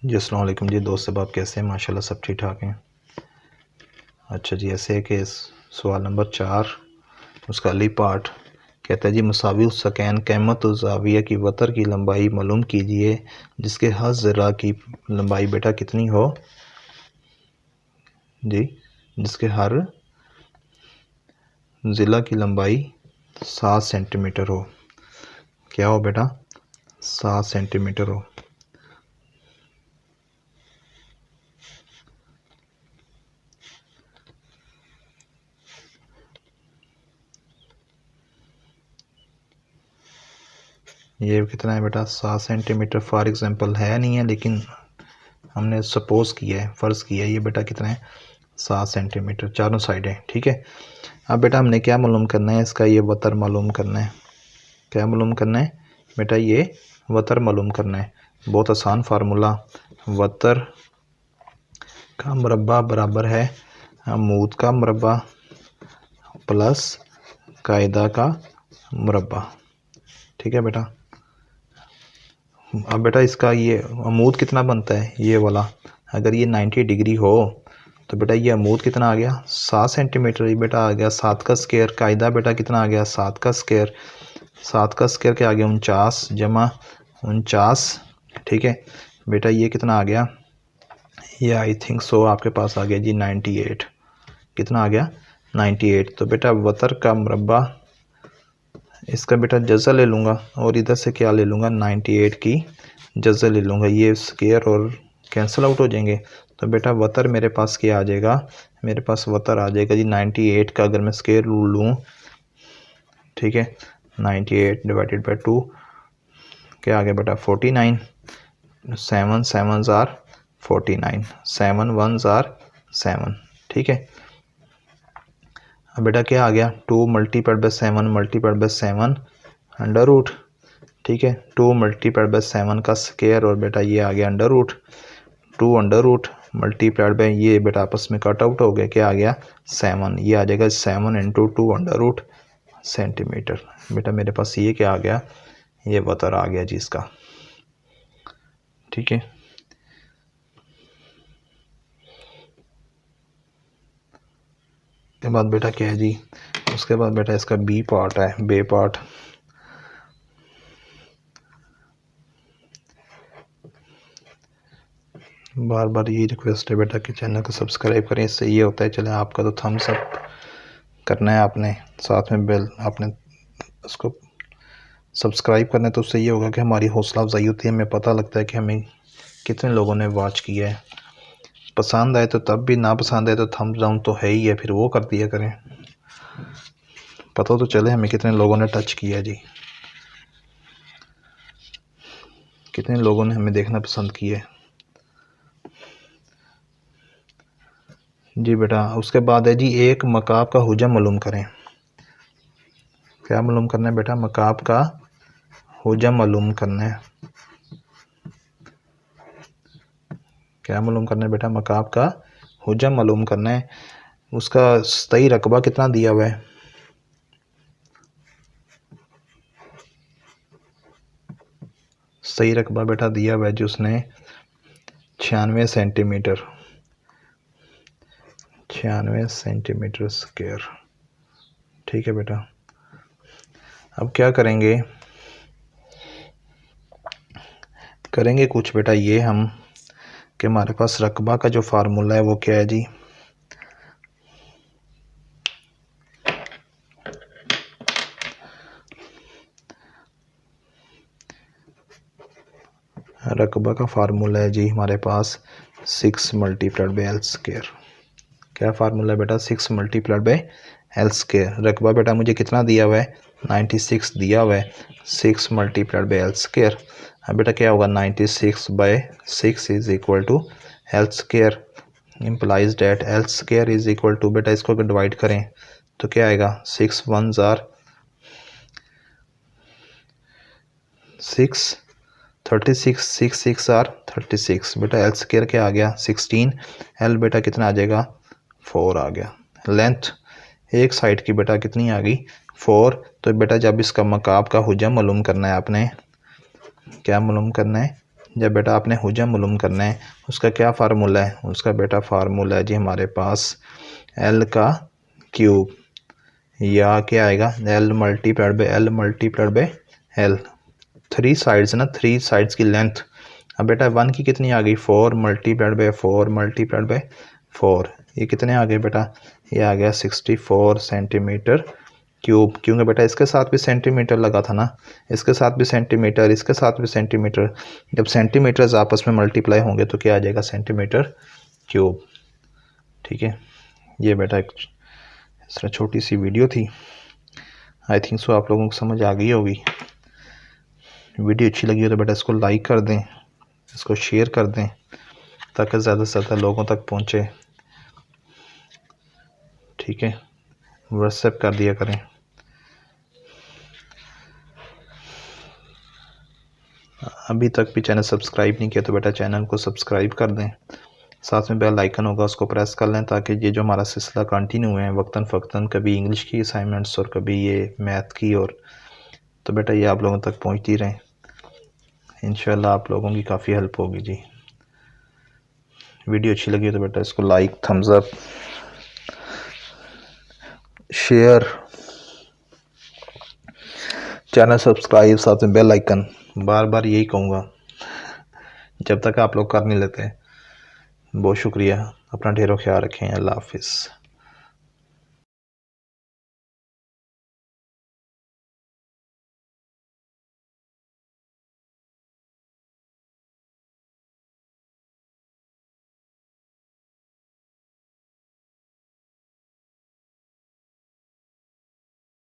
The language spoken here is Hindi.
जी अस्सलाम वालेकुम जी दोस्त साहब, आप कैसे हैं? माशाल्लाह सब ठीक ठाक हैं। अच्छा जी, ऐसे है कि सवाल नंबर 4 उसका अली पार्ट कहता है जी, मसावी सकैन क़ीमत ज़ाविया की वतर की लंबाई मालूम कीजिए जिसके हर ज़रा की लंबाई बेटा कितनी हो जी, जिसके हर ज़िला की लंबाई 7 सेंटीमीटर हो। क्या हो बेटा? 7 सेंटीमीटर हो। ये कितना है बेटा? 7 सेंटीमीटर। फॉर एग्ज़ाम्पल है नहीं है, लेकिन हमने सपोज़ किया है, फ़र्ज़ किया है। ये बेटा कितना है? 7 सेंटीमीटर चारों साइडें। ठीक है। अब बेटा हमने क्या मालूम करना है? इसका ये वतर मालूम करना है। क्या मालूम करना है बेटा? ये वतर मालूम करना है। बहुत आसान फार्मूला। वतर का मुरब्बा बराबर है अमूद का मुरब्बा प्लस कायदा का मुरब्बा। ठीक है बेटा। अब बेटा इसका ये अमूद कितना बनता है? ये वाला अगर ये 90 डिग्री हो तो बेटा ये अमूद कितना आ गया? 7 सेंटीमीटर। ये बेटा आ गया 7 का स्क्वायर। कायदा बेटा कितना आ गया? 7 का स्क्वायर। 7 का स्क्वायर क्या आ गया? 49 जमा 49। ठीक है बेटा, ये कितना आ गया? ये आई थिंक सो आपके पास आ गया जी 98। कितना आ गया? 98। तो बेटा वतर का मुरब्बा, इसका बेटा जज़ा ले लूँगा और इधर से क्या ले लूँगा? 98 की जज़ा ले लूँगा। ये स्क्वायर और कैंसिल आउट हो जाएंगे। तो बेटा वतर मेरे पास क्या आ जाएगा? मेरे पास वतर आ जाएगा जी 98 का अगर मैं स्क्वायर लूँ। ठीक है, 98 डिवाइडेड बाई 2 क्या आ गया बेटा? 49। 7 7 ज़ार 49, 7 1 ज़ार 7। ठीक है। अब बेटा क्या आ गया? 2 multiplied by 7 multiplied by 7 under root. ठीक है, 2 मल्टीप्लाइड बाई 7 का स्क्वायर और बेटा ये आ गया under root. 2 under root multiplied by ये बेटा आपस में कट आउट हो गया। क्या आ गया? 7। ये आ जाएगा 7 इंटू 2 अंडर रूट सेंटीमीटर। बेटा मेरे पास ये क्या आ गया? ये वतर आ गया जी इसका। ठीक है। उसके बाद बेटा क्या है जी? उसके बाद बेटा इसका बी पार्ट है, बे पार्ट। बार बार यही रिक्वेस्ट है बेटा कि चैनल को सब्सक्राइब करें। इससे ये होता है, चले आपका तो थम्स अप करना है आपने, साथ में बेल आपने उसको सब्सक्राइब करना है। तो उससे ये होगा कि हमारी हौसला अफजाई होती है, हमें पता लगता है कि हमें कितने लोगों ने वॉच किया है। पसंद आए तो तब भी, ना पसंद आए तो थम्स डाउन तो है ही है, फिर वो कर दिया करें। पता तो चले हमें कितने लोगों ने टच किया जी, कितने लोगों ने हमें देखना पसंद किया है जी बेटा। उसके बाद है जी, एक मकाब का हुजम मालूम करें। क्या मालूम करना है बेटा? मकाब का हुजम मालूम करना है। क्या मालूम करना है बेटा? मकाब का हुजम मालूम करना है। उसका सही रकबा कितना दिया हुआ है? सही रकबा बेटा दिया हुआ है जी उसने 96 सेंटीमीटर, 96 सेंटीमीटर स्क्वायर। ठीक है बेटा। अब क्या करेंगे? करेंगे कुछ बेटा ये हम कि हमारे पास रकबा का जो फार्मूला है वो क्या है जी? रकबा का फार्मूला है जी हमारे पास 6 मल्टीप्लाइड बाई एल स्क्वायर। क्या फार्मूला है बेटा? 6 मल्टीप्लाइड बाई एल स्क्वायर। रकबा बेटा मुझे कितना दिया हुआ है? 96 दिया हुआ है। 6 मल्टीप्लाइड बाई एल स्क्वायर। अब बेटा क्या होगा? 96 by 6 is equal to L square. Implies that L square is equal to, बेटा इसको अगर डिवाइड करें तो क्या आएगा? 6 1 ज़ार 6 36, 6 6 आर 36। बेटा एल स्क्वायर क्या आ गया? 16। एल बेटा कितना आ जाएगा? 4 आ गया। लेंथ एक साइड की बेटा कितनी आ गई? 4। तो बेटा जब इसका मकाब का हुजम मालूम करना है आपने, क्या मालूम करना है? जब बेटा आपने हुजम मालूम करना है उसका क्या फार्मूला है, उसका बेटा फार्मूला है जी हमारे पास एल का क्यूब, या क्या आएगा L multiplied by L, 3 sides ना, 3 साइड्स की लेंथ। अब बेटा 1 की कितनी आ गई 4 मल्टीप्लाइड बाई 4, ये कितने आ गए बेटा, ये आ गया 64 सेंटीमीटर क्यूब। क्योंकि बेटा इसके साथ भी सेंटीमीटर लगा था ना, इसके साथ भी सेंटीमीटर, इसके साथ भी सेंटीमीटर, जब सेंटीमीटर्स आपस में मल्टीप्लाई होंगे तो क्या आ जाएगा सेंटीमीटर क्यूब। ठीक है, ये बेटा एक इस तरह छोटी सी वीडियो थी, आई थिंक सो आप लोगों को समझ आ गई होगी। वीडियो अच्छी लगी हो तो बेटा इसको लाइक कर दें, इसको शेयर कर दें ताकि ज़्यादा से ज़्यादा लोगों तक पहुँचे। ठीक है, व्हाट्सएप कर दिया करें। अभी तक भी चैनल सब्सक्राइब नहीं किया तो बेटा चैनल को सब्सक्राइब कर दें, साथ में बेल आइकन होगा उसको प्रेस कर लें ताकि ये जो हमारा सिलसिला कंटिन्यू है वक्तन फ़क्तन, कभी इंग्लिश की असाइनमेंट्स और कभी ये मैथ की, और तो बेटा ये आप लोगों तक पहुंचती रहें। इंशाल्लाह आप लोगों की काफ़ी हेल्प होगी जी। वीडियो अच्छी लगी तो बेटा इसको like, thumbs up, share, channel subscribe, साथ में बेल आइकन। बार बार यही कहूँगा जब तक आप लोग कर नहीं लेते। बहुत शुक्रिया, अपना ढेरों ख्याल रखें, अल्लाह हाफिज़।